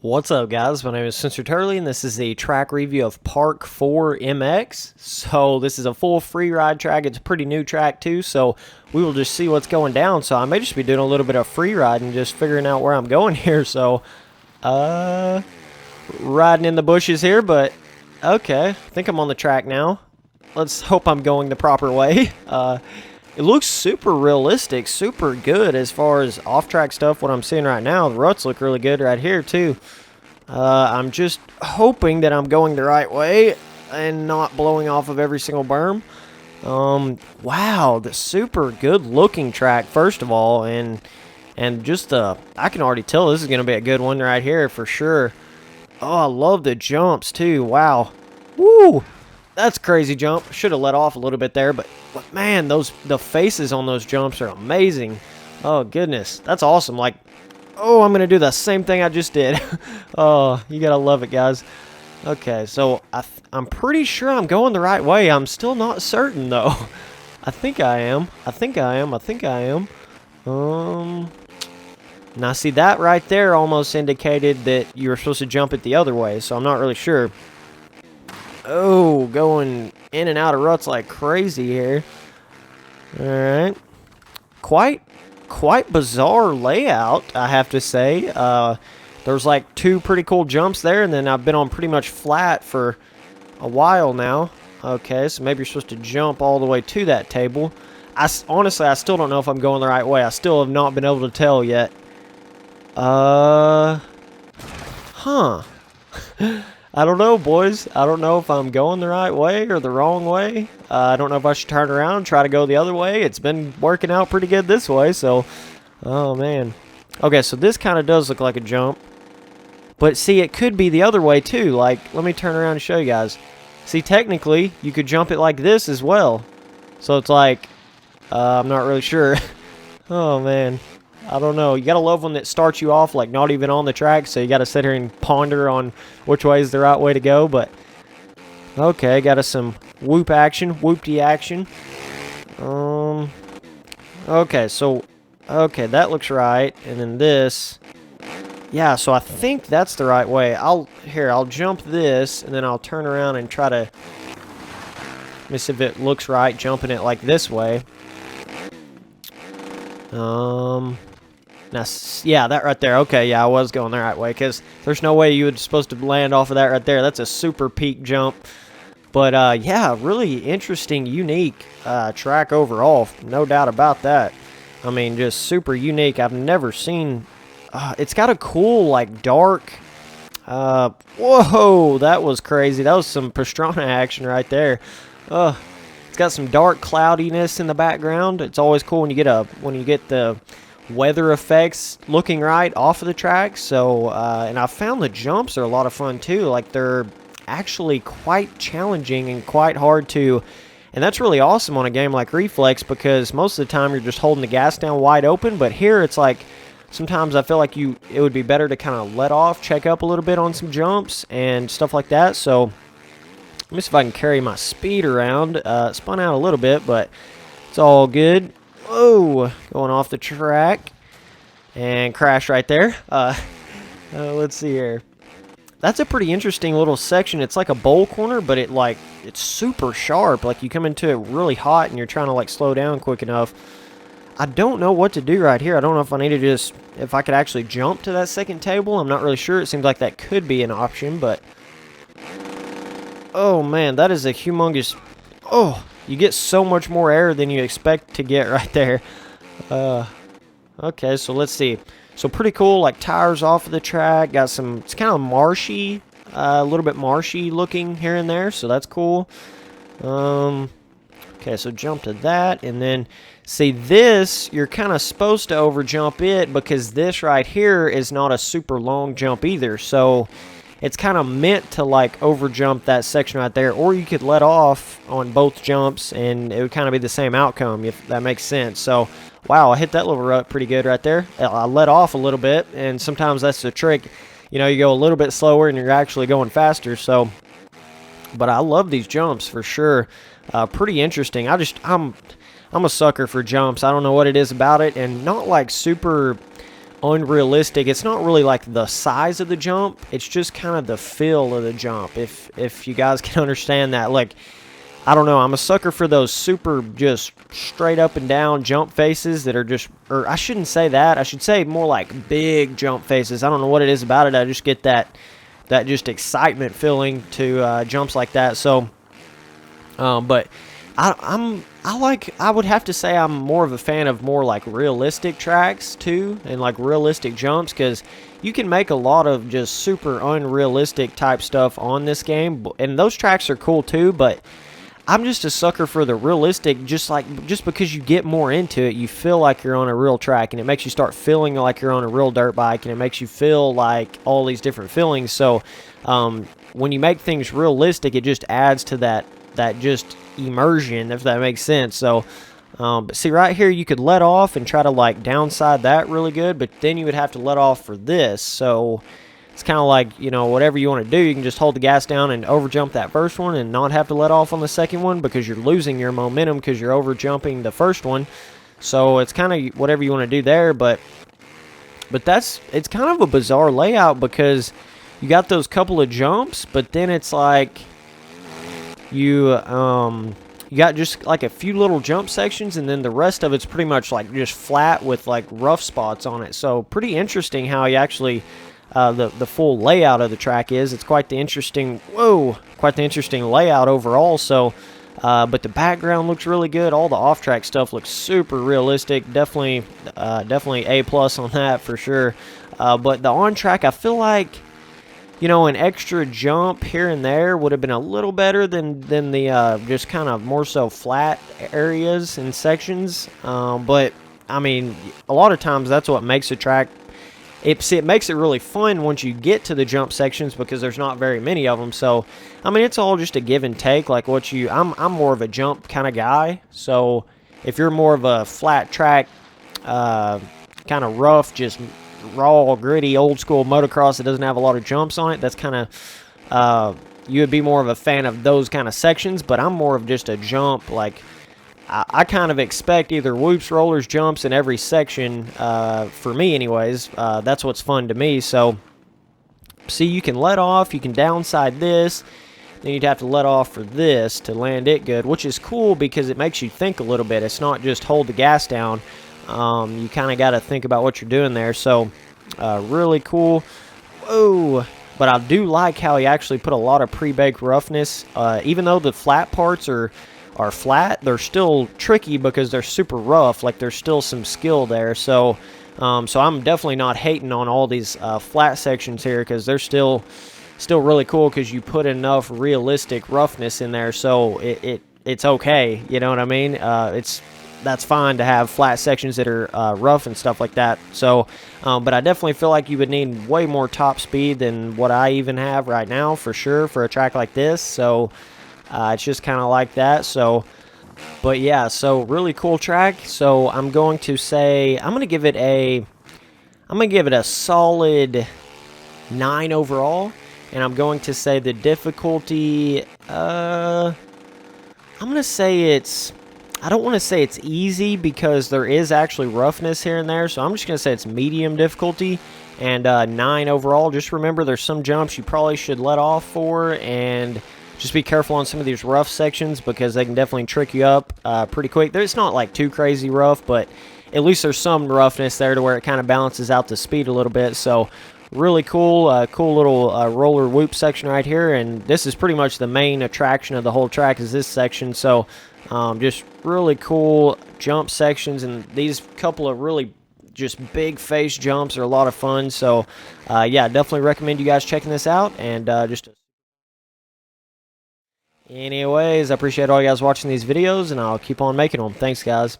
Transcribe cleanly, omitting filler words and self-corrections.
What's up, guys? My name is Sensor Turley, and this is the track review of Park 4 MX. So this is a full free ride track. It's a pretty new track too, so we will just see what's going down. So I may just be doing a little bit of free ride and just figuring out where I'm going here. So, riding in the bushes here, but okay. I think I'm on the track now. Let's hope I'm going the proper way. It looks super realistic, super good as far as off-track stuff, what I'm seeing right now. The ruts look really good right here, too. I'm just hoping that I'm going the right way and not blowing off of every single berm. Wow, the super good-looking track, first of all, and just, I can already tell this is going to be a good one right here for sure. Oh, I love the jumps, too. Wow. Woo! That's a crazy jump. Should have let off a little bit there, but man, the faces on those jumps are amazing. Oh goodness, that's awesome. Like, oh, I'm gonna do the same thing I just did. Oh, you gotta love it, guys. Okay, so I'm pretty sure I'm going the right way. I'm still not certain though. I think I am. I think I am. Now see, that right there almost indicated that you were supposed to jump it the other way, so I'm not really sure. Oh, going in and out of ruts like crazy here. Alright. Quite bizarre layout, I have to say. There's like two pretty cool jumps there, and then I've been on pretty much flat for a while now. Okay, so maybe you're supposed to jump all the way to that table. Honestly, I still don't know if I'm going the right way. I still have not been able to tell yet. Huh. I don't know, boys. I don't know if I'm going the right way or the wrong way. I don't know if I should turn around and try to go the other way. It's been working out pretty good this way, so... Oh, man. Okay, so this kind of does look like a jump. But, see, it could be the other way, too. Like, let me turn around and show you guys. See, technically, you could jump it like this as well. So it's like... I'm not really sure. Oh, man. I don't know. You gotta love one that starts you off like not even on the track, so you gotta sit here and ponder on which way is the right way to go. But okay, got us some whoop action, whoopty action. Okay, so okay, that looks right, and then this. Yeah, so I think that's the right way. I'll jump this, and then I'll turn around and try to. Let me see if it looks right, jumping it like this way. Now, yeah, that right there. Okay, yeah, I was going the right way because there's no way you were supposed to land off of that right there. That's a super peak jump. But, yeah, really interesting, unique track overall. No doubt about that. I mean, just super unique. I've never seen... it's got a cool, like, dark... whoa, that was crazy. That was some Pastrana action right there. It's got some dark cloudiness in the background. It's always cool when you get the weather effects looking right off of the track. So and I found the jumps are a lot of fun too. Like, they're actually quite challenging and quite hard to, and that's really awesome on a game like Reflex, because most of the time you're just holding the gas down wide open. But here it's like sometimes I feel like it would be better to kind of let off, check up a little bit on some jumps and stuff like that. So let me see if I can carry my speed around. Spun out a little bit, but it's all good. Whoa, going off the track and crash right there. Let's see here. That's a pretty interesting little section. It's like a bowl corner, but it's super sharp. Like, you come into it really hot and you're trying to like slow down quick enough. I don't know what to do right here. I don't know if I need to if I could actually jump to that second table. I'm not really sure. It seems like that could be an option, but oh man, that is a humongous... Oh, you get so much more air than you expect to get right there. Okay, so let's see. So pretty cool, like tires off of the track. Got some, it's kind of marshy, a little bit marshy looking here and there, so that's cool. Okay, so jump to that, and then see this, you're kind of supposed to over jump it because this right here is not a super long jump either. So it's kind of meant to like over jump that section right there, or you could let off on both jumps and it would kind of be the same outcome, if that makes sense. So wow, I hit that little rut pretty good right there. I let off a little bit, and sometimes that's the trick. You know, you go a little bit slower and you're actually going faster. So, but I love these jumps for sure. Pretty interesting. I'm a sucker for jumps. I don't know what it is about it, and not like super unrealistic. It's not really like the size of the jump, it's just kind of the feel of the jump, if you guys can understand that. Like, I don't know, I'm a sucker for those super just straight up and down jump faces that are just, or I shouldn't say that, I should say more like big jump faces. I don't know what it is about it, I just get that just excitement feeling to jumps like that. So but I would have to say I'm more of a fan of more like realistic tracks too, and like realistic jumps, because you can make a lot of just super unrealistic type stuff on this game, and those tracks are cool too. But I'm just a sucker for the realistic, just because you get more into it, you feel like you're on a real track, and it makes you start feeling like you're on a real dirt bike, and it makes you feel like all these different feelings. So when you make things realistic, it just adds to that just immersion, if that makes sense. So but see right here, you could let off and try to like downside that really good, but then you would have to let off for this. So it's kind of like, you know, whatever you want to do, you can just hold the gas down and over jump that first one and not have to let off on the second one, because you're losing your momentum because you're over jumping the first one. So it's kind of whatever you want to do there. But it's kind of a bizarre layout, because you got those couple of jumps, but then it's like you got just like a few little jump sections, and then the rest of it's pretty much like just flat with like rough spots on it. So pretty interesting how you actually the full layout of the track is. It's quite the interesting layout overall. So but the background looks really good. All the off-track stuff looks super realistic. Definitely A+ on that for sure. But the on-track, I feel like, you know, an extra jump here and there would have been a little better than the just kind of more so flat areas and sections. But I mean, a lot of times that's what makes a track. It makes it really fun once you get to the jump sections, because there's not very many of them. So I mean, it's all just a give and take. Like I'm more of a jump kind of guy. So if you're more of a flat track, kind of rough, just raw, gritty, old school motocross that doesn't have a lot of jumps on it, that's kind of you would be more of a fan of those kind of sections. But I'm more of just a jump. Like I kind of expect either whoops, rollers, jumps in every section, for me anyways. That's what's fun to me. So see, you can let off, you can downside this, then you'd have to let off for this to land it good, which is cool because it makes you think a little bit. It's not just hold the gas down. You kind of got to think about what you're doing there. So really cool. Whoa. But I do like how he actually put a lot of pre-baked roughness. Even though the flat parts are flat, they're still tricky because they're super rough. Like, there's still some skill there. So so I'm definitely not hating on all these flat sections here, because they're still really cool, because you put enough realistic roughness in there. So it's okay. You know what I mean? That's fine to have flat sections that are rough and stuff like that. So, but I definitely feel like you would need way more top speed than what I even have right now, for sure, for a track like this. So, it's just kind of like that. So, but yeah, so really cool track. So I'm going to say I'm going to give it a solid 9 overall, and I'm going to say the difficulty. I'm going to say it's. I don't want to say it's easy, because there is actually roughness here and there, so I'm just going to say it's medium difficulty, and 9 overall. Just remember, there's some jumps you probably should let off for, and just be careful on some of these rough sections, because they can definitely trick you up pretty quick. It's not like too crazy rough, but at least there's some roughness there to where it kind of balances out the speed a little bit. So really cool, cool little roller whoop section right here, and this is pretty much the main attraction of the whole track, is this section. So just really cool jump sections, and these couple of really just big face jumps are a lot of fun. So yeah, definitely recommend you guys checking this out. And anyways, I appreciate all you guys watching these videos, and I'll keep on making them. Thanks, guys.